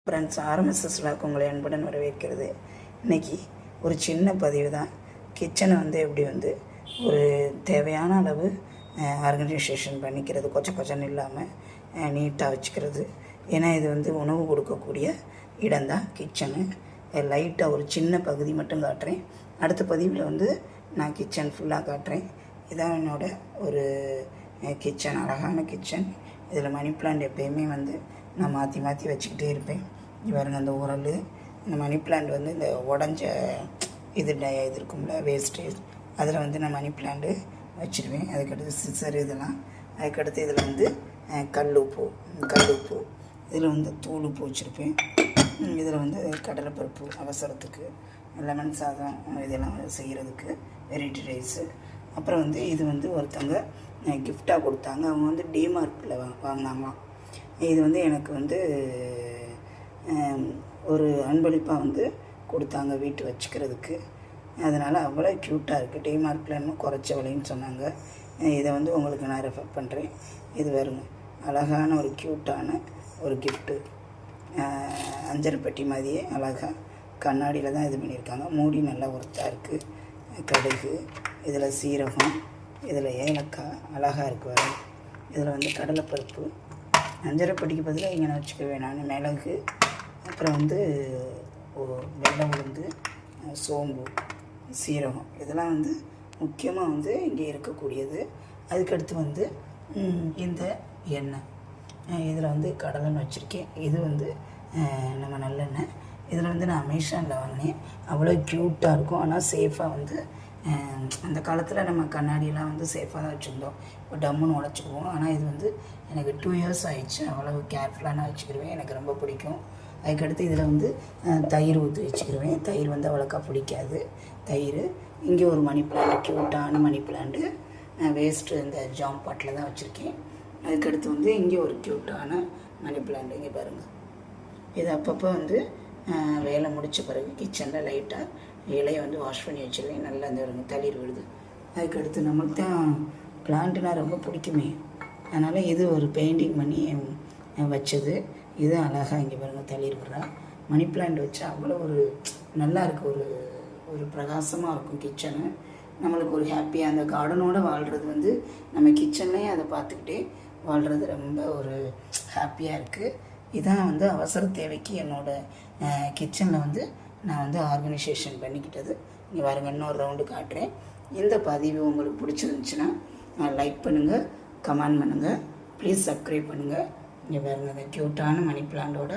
Friends, RMSS vlog உங்களை அன்புடன் வரவேற்கிறது. இன்றைக்கி ஒரு சின்ன பதிவு தான். கிச்சனை எப்படி ஒரு தேவையான அளவு ஆர்கனைசேஷன் பண்ணிக்கிறது, கொச்சன்னு இல்லாமல் நீட்டாக வச்சுக்கிறது. ஏன்னா இது உணவு கொடுக்கக்கூடிய இடம்தான் கிச்சனு. லைட்டாக ஒரு சின்ன பகுதி மட்டும் காட்டுறேன். அடுத்த பதிவில் நான் கிச்சன் ஃபுல்லாக காட்டுறேன். இதான் என்னோட ஒரு கிச்சன், அழகான கிச்சன். இதில் மணி பிளான்ட் எப்போயுமே நான் மாற்றி மாற்றி வச்சுக்கிட்டே இருப்பேன். பாருங்கள், அந்த உரல், இந்த மணி பிளான்ட் இந்த உடஞ்ச இது இருக்கும்ல வேஸ்டேஜ், அதில் நான் மணி பிளான்ட்டு வச்சுருவேன். அதுக்கடுத்து சிசர் இதெல்லாம். அதுக்கடுத்து இதில் கல் உப்பு, இதில் தூள் உப்பு வச்சுருப்பேன். இதில் கடலைப்பருப்பு அவசரத்துக்கு, லெமன் சாதம் இதெல்லாம் செய்கிறதுக்கு, வெரைட்டி ரைஸு. அப்புறம் இது ஒருத்தங்க கிஃப்டாக கொடுத்தாங்க. அவங்க டிமார்ட்டில் வாங்கினாங்களாம். இது எனக்கு ஒரு அன்பளிப்பாக கொடுத்தாங்க வீட்டு வச்சுக்கிறதுக்கு. அதனால் அவ்வளோ க்யூட்டாக இருக்குது. டிமார்ட்டில் இன்னும் குறைச்ச விலைன்னு சொன்னாங்க. இதை உங்களுக்கு நான் ரெஃபர் பண்ணுறேன். இது வருங்க, அழகான ஒரு க்யூட்டான ஒரு கிஃப்ட்டு. அஞ்சரை பெட்டி மாதிரியே அழகாக கண்ணாடியில் தான் இது பண்ணியிருக்காங்க. மூடி நல்லா ஒர்த்தாக இருக்குது. கடுகு, இதில் சீரகம், இதில் ஏலக்காய் அழகாக இருக்குது. வர இதில் கடலைப்பருப்பு, அஞ்சரை பெட்டிக்கு பதிலாக இங்கே நான் வச்சுக்குவேன் நான். மிளகு, அப்புறம் வெள்ளை உளுந்து, சோம்பு, சீரகம், இதெல்லாம் முக்கியமாக இங்கே இருக்கக்கூடியது. அதுக்கடுத்து இந்த எண்ணெய், இதில் கடலைன்னு வச்சுருக்கேன். இது நம்ம நல்லெண்ணெய். இதில் நான் அமேசானில் வாங்கினேன். அவ்வளோ க்யூட்டாக இருக்கும். ஆனால் சேஃபாக அந்த காலத்தில் நம்ம கண்ணாடியெல்லாம் சேஃபாக தான் வச்சுருந்தோம். இப்போ டம்முன்னு உடச்சிக்குவோம். ஆனால் இது எனக்கு 2 இயர்ஸ் ஆகிடுச்சு. அவ்வளோ கேர்ஃபுல்லாக நான் வச்சுக்கிடுவேன். எனக்கு ரொம்ப பிடிக்கும். அதுக்கடுத்து இதில் தயிர் ஊற்றி வச்சுக்கிடுவேன். தயிர் அவ்வளோக்கா பிடிக்காது தயிர். இங்கே ஒரு மணி பிளான்ட், க்யூட்டான மணி பிளான்ட்டு, வேஸ்ட்டு இந்த ஜாம் பாட்டில் தான் வச்சுருக்கேன். அதுக்கடுத்து இங்கே ஒரு க்யூட்டான மணி பிளான்ட். இங்கே பாருங்கள், இது அப்பப்போ வேலை முடித்த பிறகு கிச்சனில் லைட்டாக இலையை வாஷ் பண்ணி வச்சுருவேன். நல்லா தளிர் விடுது. அதுக்கடுத்து நம்மளுக்கு தான் பிளான்ட்டுனா ரொம்ப பிடிக்குமே, அதனால் இது ஒரு பெயிண்டிங் பண்ணி வச்சது. இது அழகாக இங்கே பாருங்கள் தளிர் விடுறா. மணி பிளான்ட் வச்சா அவ்வளோ ஒரு நல்லா இருக்குது. ஒரு பிரகாசமாக இருக்கும் கிச்சனு. நம்மளுக்கு ஒரு ஹாப்பியாக அந்த கார்டனோடு வாழ்கிறது நம்ம கிச்சன்லேயே அதை பார்த்துக்கிட்டே வாழ்கிறது ரொம்ப ஒரு ஹாப்பியாக இருக்குது. இதான் அவசர தேவைக்கு என்னோடய கிச்சனில் நான் ஆர்கனைசேஷன் பண்ணிக்கிட்டது. இங்கே பாருங்க, இன்னொரு ரவுண்டு காட்டுறேன். இந்த பதிவு உங்களுக்கு பிடிச்சிருந்துச்சுன்னா லைக் பண்ணுங்கள், கமெண்ட் பண்ணுங்கள், ப்ளீஸ் சப்ஸ்கிரைப் பண்ணுங்கள். இங்கே பாருங்கள், அந்த க்யூட்டான மணி பிளான்ட்டோட